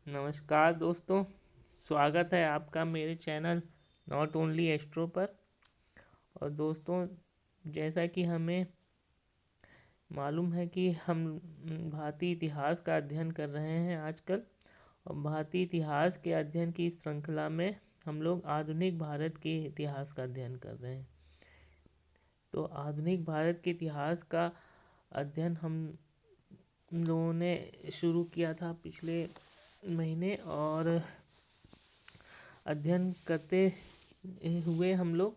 नमस्कार दोस्तों, स्वागत है आपका मेरे चैनल नॉट ओनली एस्ट्रो पर। और दोस्तों, जैसा कि हमें मालूम है कि हम भारतीय इतिहास का अध्ययन कर रहे हैं आजकल। और भारतीय इतिहास के अध्ययन की श्रृंखला में हम लोग आधुनिक भारत के इतिहास का अध्ययन कर रहे हैं। तो आधुनिक भारत के इतिहास का अध्ययन हम लोगों ने शुरू किया था पिछले महीने, और अध्ययन करते हुए हम लोग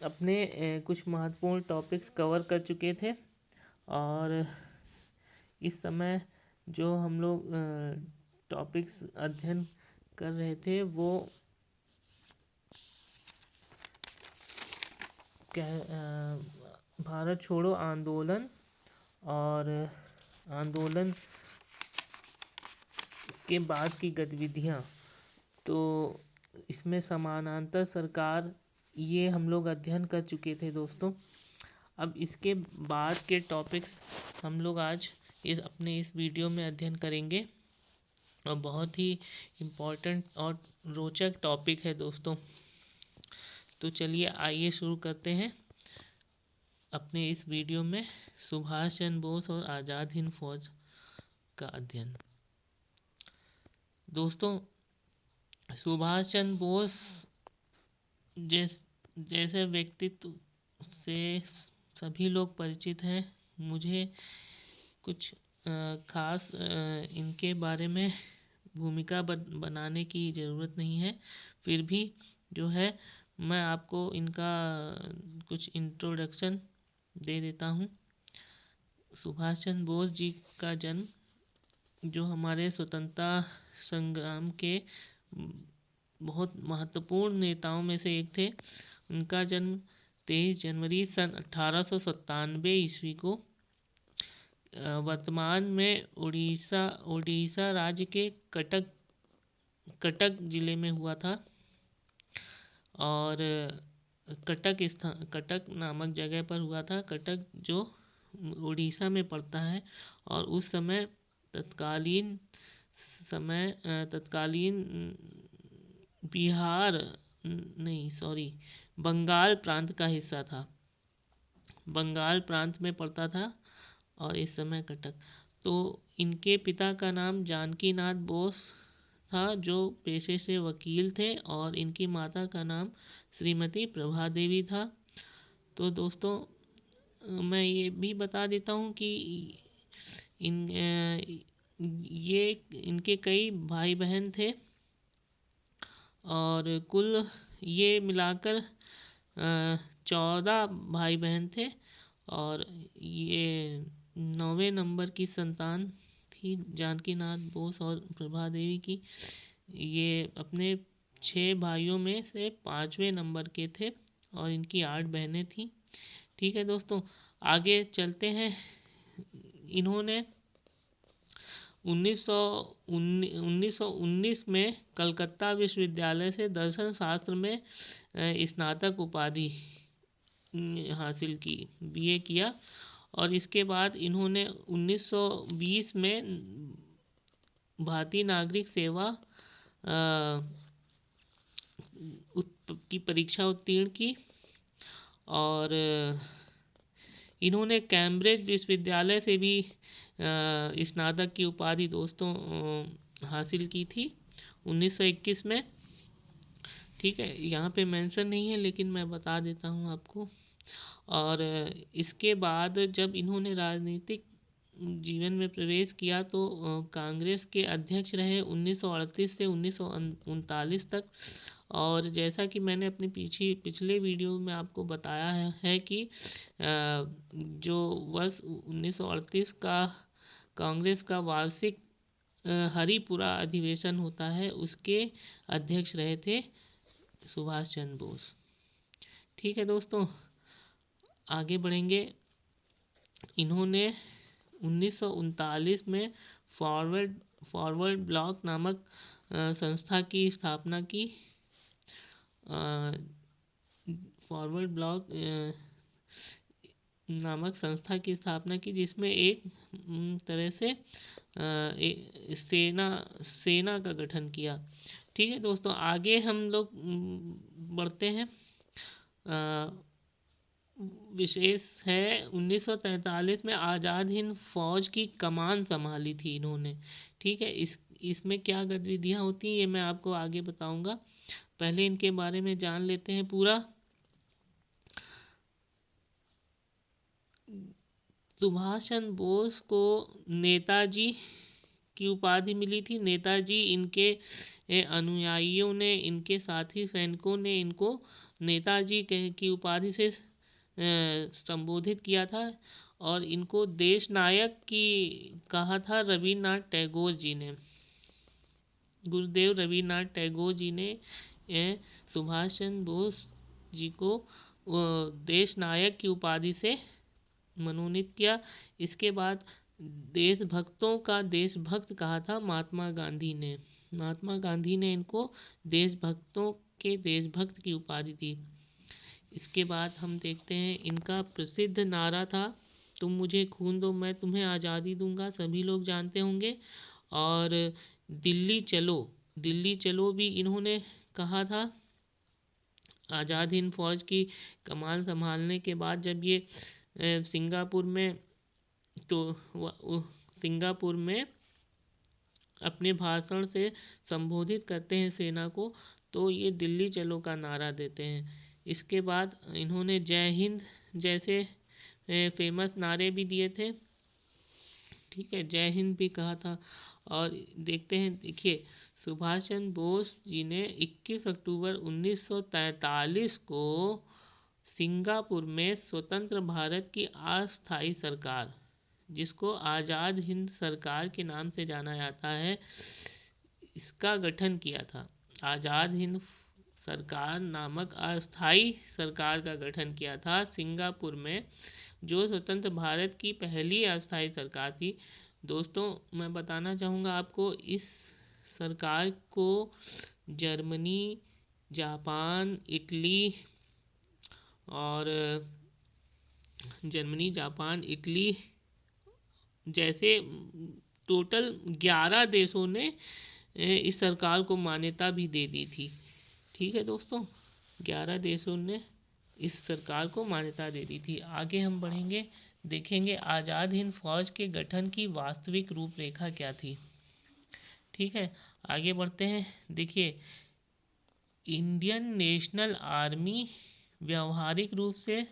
अपने कुछ महत्वपूर्ण टॉपिक्स कवर कर चुके थे। और इस समय जो हम लोग टॉपिक्स अध्ययन कर रहे थे वो भारत छोड़ो आंदोलन और आंदोलन के बाद की गतिविधियाँ। तो इसमें समानांतर सरकार, ये हम लोग अध्ययन कर चुके थे दोस्तों। अब इसके बाद के टॉपिक्स हम लोग आज अपने इस वीडियो में अध्ययन करेंगे, और बहुत ही इम्पोर्टेंट और रोचक टॉपिक है दोस्तों। तो चलिए आइए शुरू करते हैं अपने इस वीडियो में सुभाष चंद्र बोस और आज़ाद हिंद फौज का अध्ययन। दोस्तों, सुभाष चंद्र बोस जैसे व्यक्तित्व से सभी लोग परिचित हैं। मुझे कुछ खास इनके बारे में भूमिका बनाने की ज़रूरत नहीं है। फिर भी जो है मैं आपको इनका कुछ इंट्रोडक्शन दे देता हूँ। सुभाष चंद्र बोस जी का जन्म, जो हमारे स्वतंत्रता संग्राम के बहुत महत्वपूर्ण नेताओं में से एक थे, उनका जन्म 23 जनवरी सन 1897 ईस्वी को वर्तमान में उड़ीसा राज्य के कटक जिले में हुआ था। और कटक नामक जगह पर हुआ था। कटक जो उड़ीसा में पड़ता है। और उस समय तत्कालीन बंगाल प्रांत का हिस्सा था। बंगाल प्रांत में पड़ता था और इस समय कटक। तो इनके पिता का नाम जानकी नाथ बोस था, जो पेशे से वकील थे, और इनकी माता का नाम श्रीमती प्रभा देवी था। तो दोस्तों, मैं ये भी बता देता हूँ कि ये इनके कई भाई बहन थे, और कुल ये मिलाकर 14 भाई बहन थे। और ये 9वें नंबर की संतान थी जानकी नाथ बोस और प्रभा देवी की। ये अपने 6 भाइयों में से 5वें नंबर के थे, और इनकी 8 बहनें थीं। ठीक है दोस्तों, आगे चलते हैं। इन्होंने 1919 में कलकत्ता विश्वविद्यालय से दर्शन शास्त्र में स्नातक उपाधि हासिल की, बीए किया। और इसके बाद इन्होंने 1920 में भारतीय नागरिक सेवा की परीक्षा उत्तीर्ण की। और इन्होंने कैम्ब्रिज विश्वविद्यालय से भी स्नातक की उपाधि दोस्तों हासिल की थी 1921 में। ठीक है, यहाँ पे मेंशन नहीं है, लेकिन मैं बता देता हूँ आपको। और इसके बाद जब इन्होंने राजनीतिक जीवन में प्रवेश किया तो कांग्रेस के अध्यक्ष रहे 1938 से 1939 तक। और जैसा कि मैंने अपने पिछले वीडियो में आपको बताया है कि जो वर्ष 1938 का कांग्रेस का वार्षिक हरिपुरा अधिवेशन होता है, उसके अध्यक्ष रहे थे सुभाष चंद्र बोस। ठीक है दोस्तों, आगे बढ़ेंगे। इन्होंने 1939 में फॉरवर्ड ब्लॉक नामक संस्था की स्थापना की। फॉरवर्ड ब्लॉक नामक संस्था की स्थापना की, जिसमें एक तरह से सेना का गठन किया। ठीक है दोस्तों, आगे हम लोग बढ़ते हैं। विशेष है 1943 में आज़ाद हिंद फौज की कमान संभाली थी इन्होंने। ठीक है, इसमें क्या गतिविधियां होती हैं ये मैं आपको आगे बताऊंगा। पहले इनके बारे में जान लेते हैं पूरा। सुभाष चंद्र बोस को नेताजी की उपाधि मिली थी। नेताजी, इनके अनुयायियों ने, इनके साथी सैनिकों ने इनको नेताजी की उपाधि से संबोधित किया था, और इनको देश नायक की कहा था रविन्द्रनाथ टैगोर जी ने। गुरुदेव रविन्द्रनाथ टैगोर जी ने सुभाष चंद्र बोस जी को देश नायक की उपाधि से मनोनीत किया। इसके बाद देशभक्तों का देशभक्त कहा था महात्मा गांधी ने। महात्मा गांधी ने इनको देशभक्तों के देशभक्त की उपाधि दी। इसके बाद हम देखते हैं इनका प्रसिद्ध नारा था, तुम मुझे खून दो मैं तुम्हें आज़ादी दूंगा, सभी लोग जानते होंगे। और दिल्ली चलो, दिल्ली चलो भी इन्होंने कहा था। आज़ाद हिंद फौज की कमान संभालने के बाद जब ये सिंगापुर में, तो सिंगापुर में अपने भाषण से संबोधित करते हैं सेना को, तो ये दिल्ली चलो का नारा देते हैं। इसके बाद इन्होंने जय हिंद जैसे फेमस नारे भी दिए थे। ठीक है, जय हिंद भी कहा था। और देखते हैं, देखिए सुभाष चंद्र बोस जी ने 21 अक्टूबर 1943 को सिंगापुर में स्वतंत्र भारत की अस्थायी सरकार, जिसको आज़ाद हिंद सरकार के नाम से जाना जाता है, इसका गठन किया था। आज़ाद हिंद सरकार नामक अस्थायी सरकार का गठन किया था सिंगापुर में, जो स्वतंत्र भारत की पहली अस्थायी सरकार थी। दोस्तों, मैं बताना चाहूँगा आपको, इस सरकार को जर्मनी, जापान, इटली और जैसे टोटल 11 देशों ने इस सरकार को मान्यता भी दे दी थी। ठीक है दोस्तों, 11 देशों ने इस सरकार को मान्यता दे दी थी। आगे हम बढ़ेंगे, देखेंगे आज़ाद हिंद फौज के गठन की वास्तविक रूपरेखा क्या थी। ठीक है, आगे बढ़ते हैं। देखिए, इंडियन नेशनल आर्मी व्यावहारिक रूप से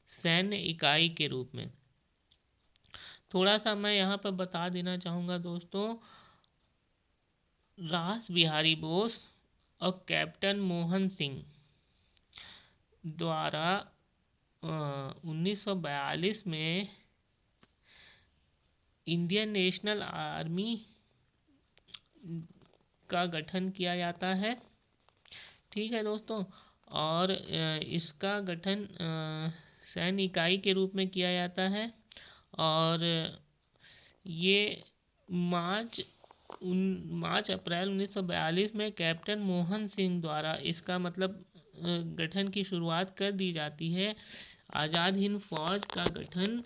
सैन्य इकाई के रूप में, थोड़ा सा मैं यहाँ पर बता देना चाहूँगा दोस्तों, रास बिहारी बोस और कैप्टन मोहन सिंह द्वारा 1942 में इंडियन नेशनल आर्मी का गठन किया जाता है। ठीक है दोस्तों, और इसका गठन सैन्य इकाई के रूप में किया जाता है, और ये मार्च अप्रैल 1942 में कैप्टन मोहन सिंह द्वारा इसका मतलब गठन की शुरुआत कर दी जाती है। आज़ाद हिंद फौज का गठन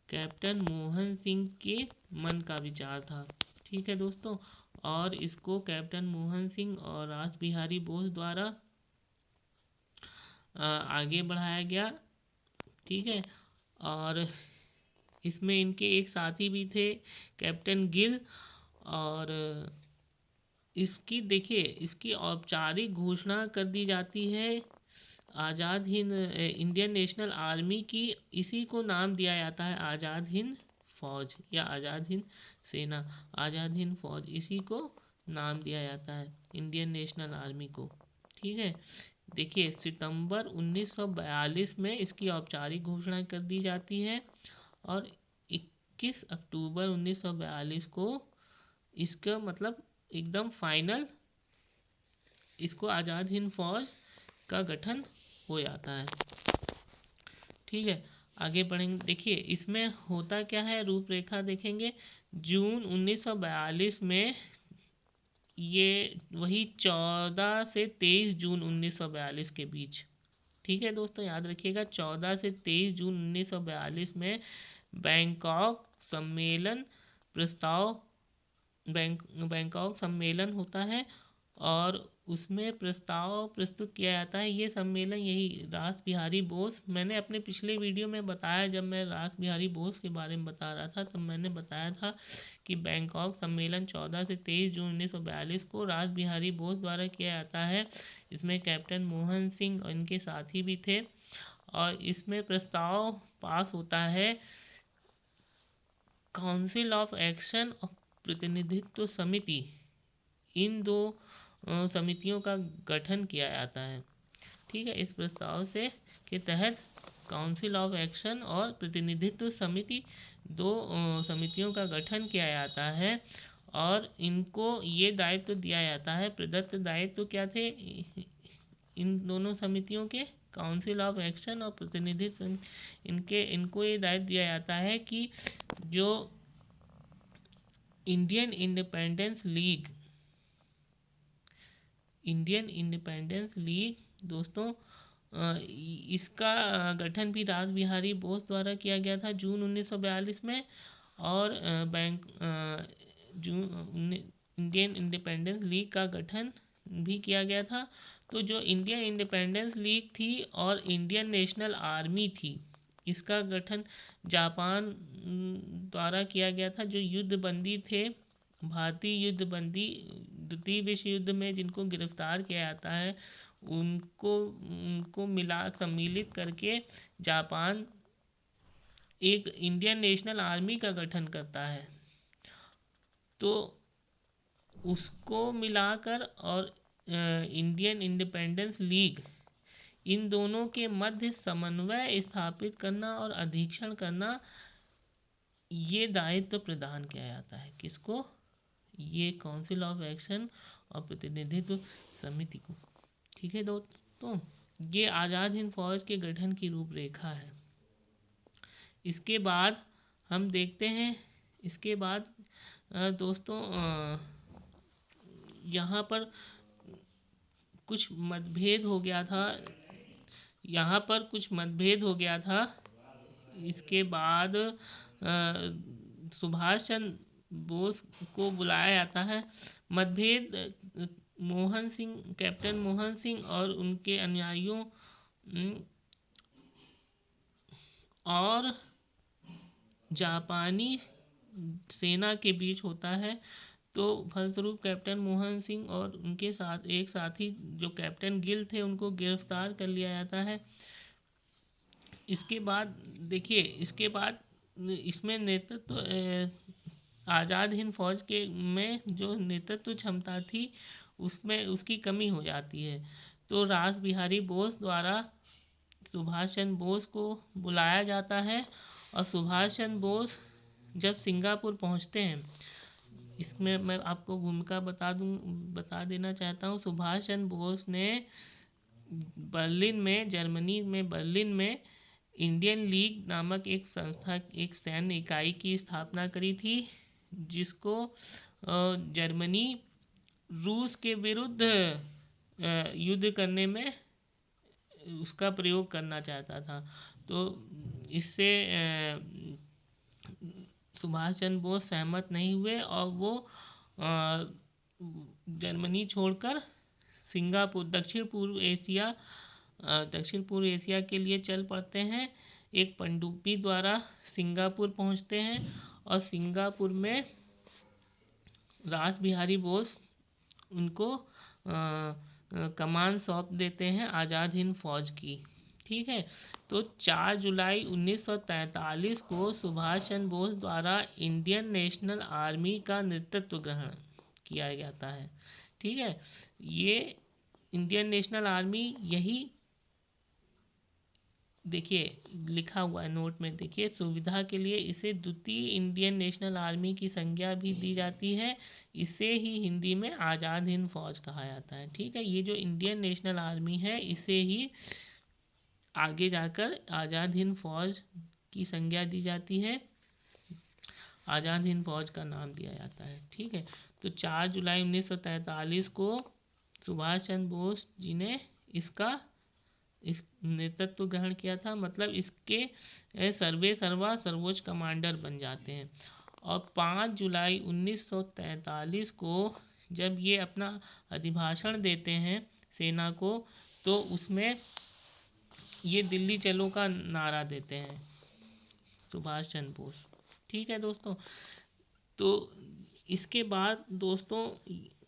कैप्टन मोहन सिंह के मन का विचार था। ठीक है दोस्तों, और इसको कैप्टन मोहन सिंह और रास बिहारी बोस द्वारा आगे बढ़ाया गया। ठीक है, और इसमें इनके एक साथी भी थे, कैप्टन गिल। और इसकी देखिए, इसकी औपचारिक घोषणा कर दी जाती है Azad Hind Indian national army की। इसी को नाम दिया जाता है आज़ाद हिंद फौज या आज़ाद हिंद सेना। आज़ाद हिंद फौज, इसी को नाम दिया जाता है इंडियन नेशनल आर्मी को। ठीक है, देखिए सितंबर 1942 में इसकी औपचारिक घोषणा कर दी जाती है, और 21 अक्टूबर 1942 को इसका मतलब एकदम फाइनल, इसको आज़ाद हिंद फौज का गठन हो जाता है। ठीक है, आगे बढ़ेंगे। देखिए इसमें होता क्या है, रूपरेखा देखेंगे। जून 1942 में, ये वही 14 से 23 जून 1942 के बीच, ठीक है दोस्तों, याद रखिएगा 14 से 23 जून 1942 में बैंकॉक सम्मेलन प्रस्ताव बैंकॉक सम्मेलन होता है और उसमें प्रस्ताव प्रस्तुत किया जाता है। ये सम्मेलन यही रास बिहारी बोस, मैंने अपने पिछले वीडियो में बताया, जब मैं रास बिहारी बोस के बारे में बता रहा था तब मैंने बताया था कि बैंकॉक सम्मेलन 14 से 23 जून 1942 को रास बिहारी बोस द्वारा किया जाता है। इसमें कैप्टन मोहन सिंह और इनके साथी भी थे और इसमें प्रस्ताव पास होता है काउंसिल ऑफ एक्शन और प्रतिनिधित्व समिति, इन दो समितियों का गठन किया जाता है। ठीक है, इस प्रस्ताव से के तहत काउंसिल ऑफ एक्शन और प्रतिनिधित्व समिति, दो समितियों का गठन किया जाता है और इनको ये दायित्व दिया जाता है। प्रदत्त दायित्व क्या थे इन दोनों समितियों के? काउंसिल ऑफ एक्शन और प्रतिनिधित्व, इनको ये दायित्व दिया जाता है कि जो इंडियन इंडिपेंडेंस लीग दोस्तों, इसका गठन भी रास बिहारी बोस द्वारा किया गया था जून 1942 में। और इंडियन इंडिपेंडेंस लीग का गठन भी किया गया था। तो जो इंडियन इंडिपेंडेंस लीग थी और इंडियन नेशनल आर्मी थी, इसका गठन जापान द्वारा किया गया था। जो युद्धबंदी थे, भारतीय युद्धबंदी द्वितीय विश्व युद्ध में जिनको गिरफ्तार किया जाता है, उनको सम्मिलित करके जापान एक इंडियन नेशनल आर्मी का गठन करता है। तो उसको मिलाकर और इंडियन इंडिपेंडेंस लीग, इन दोनों के मध्य समन्वय स्थापित करना और अधीक्षण करना, ये दायित्व प्रदान किया जाता है। किसको? ये काउंसिल ऑफ एक्शन और प्रतिनिधित्व समिति को। ठीक है दोस्तों, ये आज़ाद हिंद फौज के गठन की रूपरेखा है। इसके बाद हम देखते हैं, इसके बाद दोस्तों यहाँ पर कुछ मतभेद हो गया था। इसके बाद सुभाष चंद्र बोस को बुलाया जाता है। मतभेद कैप्टन मोहन सिंह और उनके अनुयायियों और जापानी सेना के बीच होता है। तो फलस्वरूप कैप्टन मोहन सिंह और उनके साथ एक साथी जो कैप्टन गिल थे, उनको गिरफ्तार कर लिया जाता है। इसके बाद देखिए, इसमें नेतृत्व आज़ाद हिंद फौज के में जो नेतृत्व क्षमता थी, उसमें उसकी कमी हो जाती है। तो रास बिहारी बोस द्वारा सुभाष चंद्र बोस को बुलाया जाता है और सुभाष चंद्र बोस जब सिंगापुर पहुंचते हैं, इसमें मैं आपको भूमिका बता देना चाहता हूं। सुभाष चंद्र बोस ने जर्मनी में बर्लिन में इंडियन लीग नामक एक संस्था, एक सैन्य इकाई की स्थापना करी थी, जिसको जर्मनी रूस के विरुद्ध युद्ध करने में उसका प्रयोग करना चाहता था। तो इससे सुभाष चंद्र बोस सहमत नहीं हुए और वो जर्मनी छोड़कर सिंगापुर, दक्षिण पूर्व एशिया के लिए चल पड़ते हैं। एक पनडुब्बी द्वारा सिंगापुर पहुंचते हैं और सिंगापुर में रास बिहारी बोस उनको कमान सौंप देते हैं आज़ाद हिंद फौज की। ठीक है, तो 4 जुलाई 1943 को सुभाष चंद्र बोस द्वारा इंडियन नेशनल आर्मी का नेतृत्व ग्रहण किया जाता है। ठीक है, ये इंडियन नेशनल आर्मी, यही देखिए लिखा हुआ है नोट में, देखिए सुविधा के लिए इसे द्वितीय इंडियन नेशनल आर्मी की संज्ञा भी दी जाती है। इसे ही हिंदी में आज़ाद हिंद फौज कहा जाता है। ठीक है, ये जो इंडियन नेशनल आर्मी है, इसे ही आगे जाकर आज़ाद हिंद फौज की संज्ञा दी जाती है, आज़ाद हिंद फौज का नाम दिया जाता है। ठीक है, तो 4 जुलाई 1943 को सुभाष चंद्र बोस जी ने इस नेतृत्व ग्रहण किया था, मतलब इसके सर्वे सर्वा सर्वोच्च कमांडर बन जाते हैं। और 5 जुलाई 1943 को जब ये अपना अभिभाषण देते हैं सेना को, तो उसमें ये दिल्ली चलो का नारा देते हैं सुभाष चंद्र बोस। ठीक है दोस्तों, तो इसके बाद दोस्तों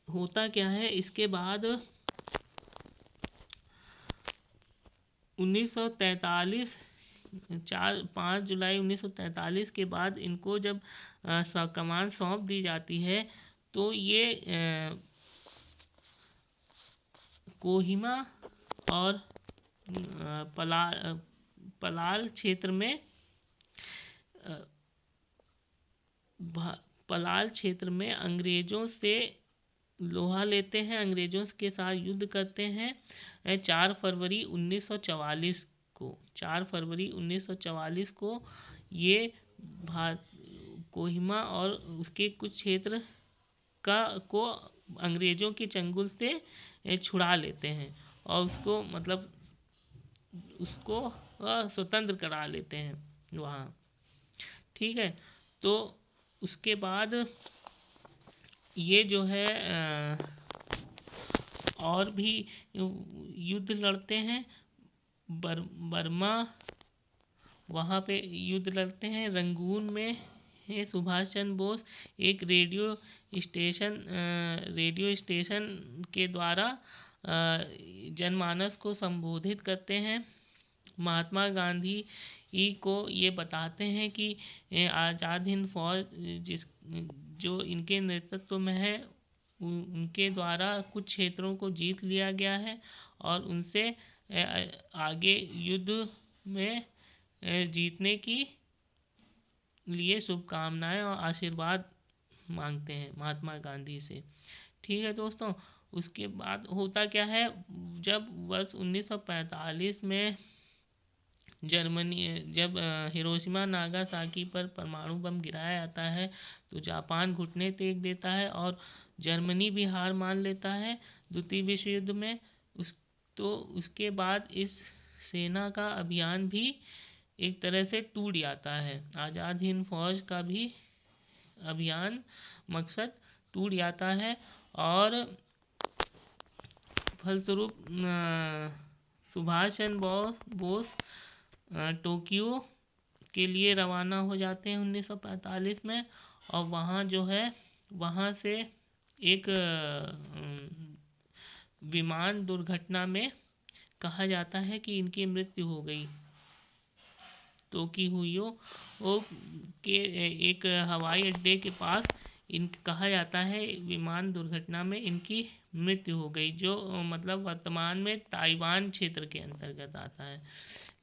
होता क्या है, इसके बाद 1943 5 जुलाई 1943 के बाद इनको जब कमान सौंप दी जाती है, तो ये कोहिमा और पलाल क्षेत्र में पलाल क्षेत्र में अंग्रेज़ों से लोहा लेते हैं, अंग्रेज़ों के साथ युद्ध करते हैं। 4 फरवरी 1944 को ये कोहिमा और उसके कुछ क्षेत्र को अंग्रेज़ों के चंगुल से छुड़ा लेते हैं और उसको मतलब उसको स्वतंत्र करा लेते हैं वहाँ। ठीक है, तो उसके बाद ये जो है और भी युद्ध लड़ते हैं। बर्मा वहाँ पे युद्ध लड़ते हैं। रंगून में सुभाष चंद्र बोस एक रेडियो स्टेशन के द्वारा जनमानस को संबोधित करते हैं। महात्मा गांधी को ये बताते हैं कि आज़ाद हिंद फौज जो इनके नेतृत्व में है, उनके द्वारा कुछ क्षेत्रों को जीत लिया गया है और उनसे आगे युद्ध में जीतने की लिए शुभकामनाएं और आशीर्वाद मांगते हैं महात्मा गांधी से। ठीक है दोस्तों, उसके बाद होता क्या है, जब वर्ष 1945 में जब हिरोशिमा नागासाकी पर परमाणु बम गिराया जाता है, तो जापान घुटने टेक देता है और जर्मनी भी हार मान लेता है द्वितीय विश्व युद्ध में। उसके बाद इस सेना का अभियान भी एक तरह से टूट जाता है। आज़ाद हिंद फौज का भी अभियान मकसद टूट जाता है और फलस्वरूप सुभाष चंद्र बोस टोक्यो के लिए रवाना हो जाते हैं 1945 में। और वहाँ जो है, वहाँ से एक विमान दुर्घटना में कहा जाता है कि इनकी मृत्यु हो गई। टोक्यो के एक हवाई अड्डे के पास कहा जाता है विमान दुर्घटना में इनकी मृत्यु हो गई, जो मतलब वर्तमान में ताइवान क्षेत्र के अंतर्गत आता है।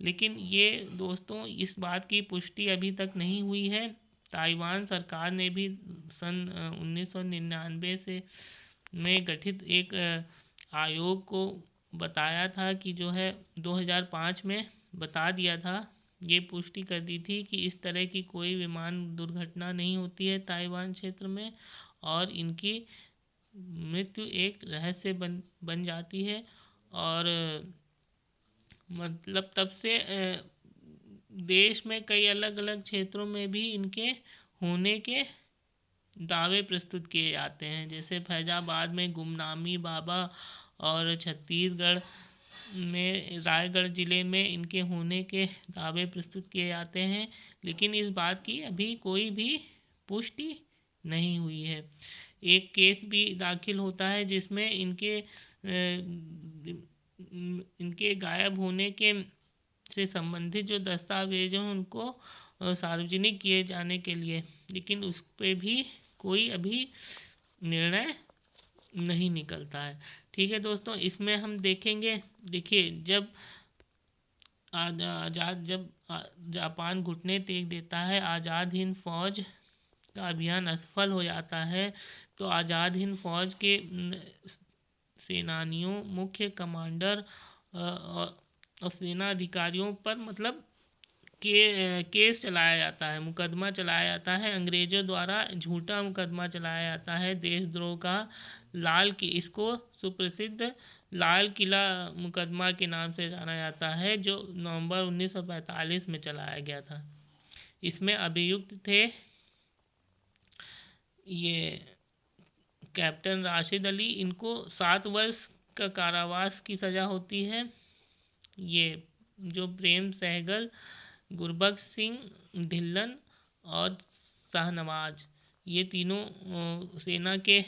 लेकिन ये दोस्तों इस बात की पुष्टि अभी तक नहीं हुई है। ताइवान सरकार ने भी सन 1999 से में गठित एक आयोग को बताया था कि जो है 2005 में बता दिया था, ये पुष्टि कर दी थी कि इस तरह की कोई विमान दुर्घटना नहीं होती है ताइवान क्षेत्र में और इनकी मृत्यु एक रहस्य बन जाती है। और मतलब तब से देश में कई अलग अलग क्षेत्रों में भी इनके होने के दावे प्रस्तुत किए जाते हैं, जैसे फैजाबाद में गुमनामी बाबा और छत्तीसगढ़ में रायगढ़ ज़िले में इनके होने के दावे प्रस्तुत किए जाते हैं। लेकिन इस बात की अभी कोई भी पुष्टि नहीं हुई है। एक केस भी दाखिल होता है जिसमें इनके गायब होने के से संबंधित जो दस्तावेज हैं उनको सार्वजनिक किए जाने के लिए, लेकिन उस पर भी कोई अभी निर्णय नहीं निकलता है। ठीक है दोस्तों, इसमें हम देखेंगे, देखिए जब जापान घुटने टेक देता है, आज़ाद हिंद फौज का अभियान असफल हो जाता है, तो आज़ाद हिंद फौज के सेनानियों, मुख्य कमांडर और सेना अधिकारियों पर मतलब केस चलाया जाता है, मुकदमा चलाया जाता है। अंग्रेज़ों द्वारा झूठा मुकदमा चलाया जाता है देशद्रोह का। इसको सुप्रसिद्ध लाल किला मुकदमा के नाम से जाना जाता है, जो नवंबर 1945 में चलाया गया था। इसमें अभियुक्त थे ये कैप्टन राशिद अली। इनको 7 वर्ष का कारावास की सज़ा होती है। ये जो प्रेम सहगल, गुरबख्श सिंह ढिल्लन और शाहनवाज, ये तीनों सेना के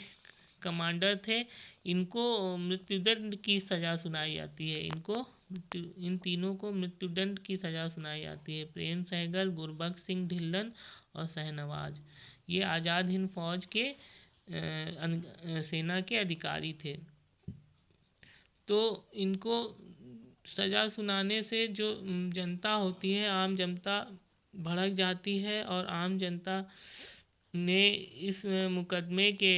कमांडर थे। इनको मृत्युदंड की सज़ा सुनाई जाती है। इन तीनों को मृत्युदंड की सज़ा सुनाई जाती है। प्रेम सहगल, गुरबख्श सिंह ढिल्लन और शाहनवाज, ये आज़ाद हिंद फौज के सेना के अधिकारी थे। तो इनको सज़ा सुनाने से जो जनता होती है, आम जनता भड़क जाती है और आम जनता ने इस मुकदमे के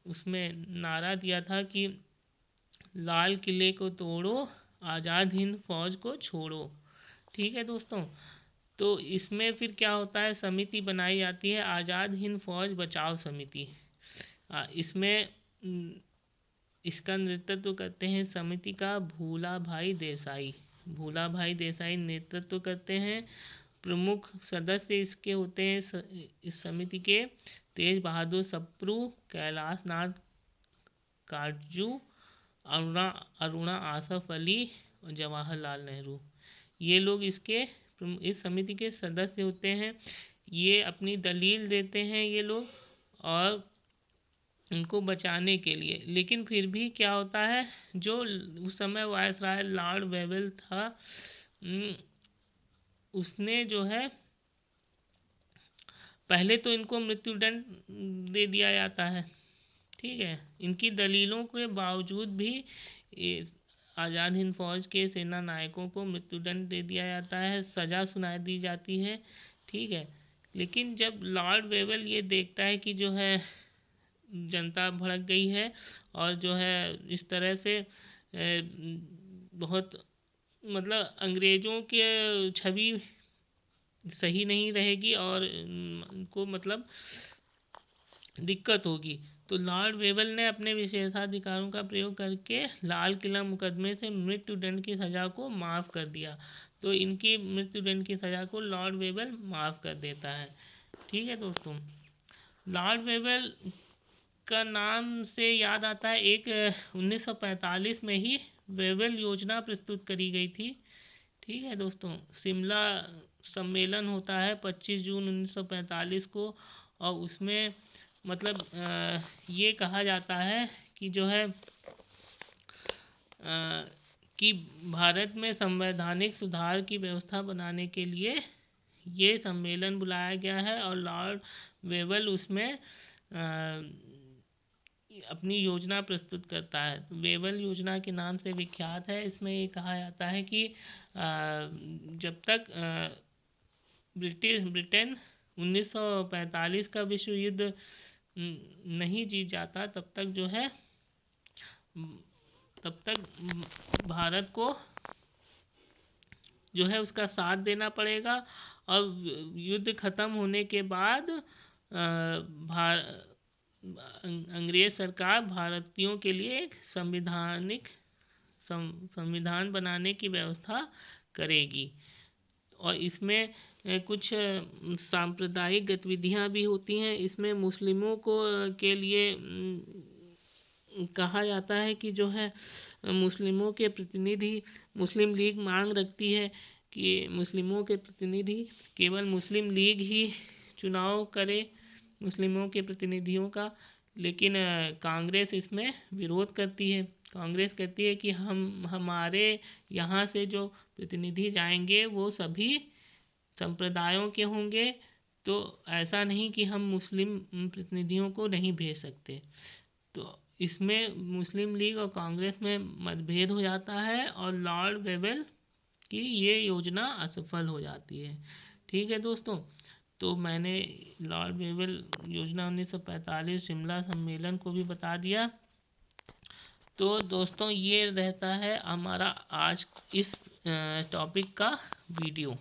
उसमें नारा दिया था कि लाल किले को तोड़ो, आज़ाद हिंद फौज को छोड़ो। ठीक है दोस्तों, तो इसमें फिर क्या होता है, समिति बनाई जाती है, आज़ाद हिंद फौज बचाव समिति। इसमें इसका नेतृत्व करते हैं समिति का भूला भाई देसाई। भूला भाई देसाई नेतृत्व करते हैं। प्रमुख सदस्य इसके होते हैं इस समिति के तेज बहादुर सप्रू, कैलाश नाथ काटजू, अरुणा आसफ अली और जवाहरलाल नेहरू, ये लोग इस समिति के सदस्य होते हैं। ये अपनी दलील देते हैं ये लोग, और उनको बचाने के लिए। लेकिन फिर भी क्या होता है, जो उस समय वायसराय लॉर्ड वेवेल था, उसने जो है पहले तो इनको मृत्युदंड दे दिया जाता है। ठीक है, इनकी दलीलों के बावजूद भी आज़ाद हिंद फौज के सेना नायकों को मृत्युदंड दे दिया जाता है, सज़ा सुना दी जाती है। ठीक है, लेकिन जब लॉर्ड वेवेल ये देखता है कि जो है जनता भड़क गई है और जो है इस तरह से बहुत मतलब अंग्रेज़ों के छवि सही नहीं रहेगी और उनको मतलब दिक्कत होगी, तो लॉर्ड वेवेल ने अपने विशेषाधिकारों का प्रयोग करके लाल किला मुकदमे से मृत्युदंड की सज़ा को माफ़ कर दिया। तो इनकी मृत्युदंड की सज़ा को लॉर्ड वेवेल माफ़ कर देता है। ठीक है दोस्तों, लॉर्ड वेवेल का नाम से याद आता है, एक 1945 में ही वेवेल योजना प्रस्तुत करी गई थी। ठीक है दोस्तों, शिमला सम्मेलन होता है 25 जून 1945 को, और उसमें मतलब ये कहा जाता है कि जो है कि भारत में संवैधानिक सुधार की व्यवस्था बनाने के लिए ये सम्मेलन बुलाया गया है, और लॉर्ड वेवेल उसमें अपनी योजना प्रस्तुत करता है। तो वेवेल योजना के नाम से विख्यात है। इसमें ये कहा जाता है कि जब तक ब्रिटेन 1945 का विश्व युद्ध नहीं जीत जाता, तब तक भारत को जो है उसका साथ देना पड़ेगा, और युद्ध ख़त्म होने के बाद अंग्रेज़ सरकार भारतीयों के लिए एक संविधान बनाने की व्यवस्था करेगी। और इसमें कुछ सांप्रदायिक गतिविधियां भी होती हैं। इसमें मुस्लिमों को के लिए कहा जाता है कि जो है मुस्लिमों के प्रतिनिधि, मुस्लिम लीग मांग रखती है कि मुस्लिमों के प्रतिनिधि केवल मुस्लिम लीग ही चुनाव करे मुस्लिमों के प्रतिनिधियों का। लेकिन कांग्रेस इसमें विरोध करती है। कांग्रेस कहती है कि हमारे यहाँ से जो प्रतिनिधि जाएंगे वो सभी संप्रदायों के होंगे, तो ऐसा नहीं कि हम मुस्लिम प्रतिनिधियों को नहीं भेज सकते। तो इसमें मुस्लिम लीग और कांग्रेस में मतभेद हो जाता है, और लॉर्ड वेवेल की ये योजना असफल हो जाती है। ठीक है दोस्तों, तो मैंने लॉर्ड वेवेल योजना 1945 शिमला सम्मेलन को भी बता दिया। तो दोस्तों, ये रहता है हमारा आज इस टॉपिक का वीडियो।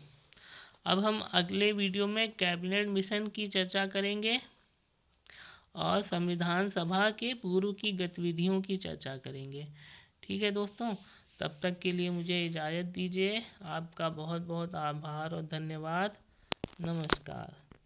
अब हम अगले वीडियो में कैबिनेट मिशन की चर्चा करेंगे और संविधान सभा के पूर्व की गतिविधियों की चर्चा करेंगे। ठीक है दोस्तों, तब तक के लिए मुझे इजाज़त दीजिए। आपका बहुत बहुत आभार और धन्यवाद। नमस्कार।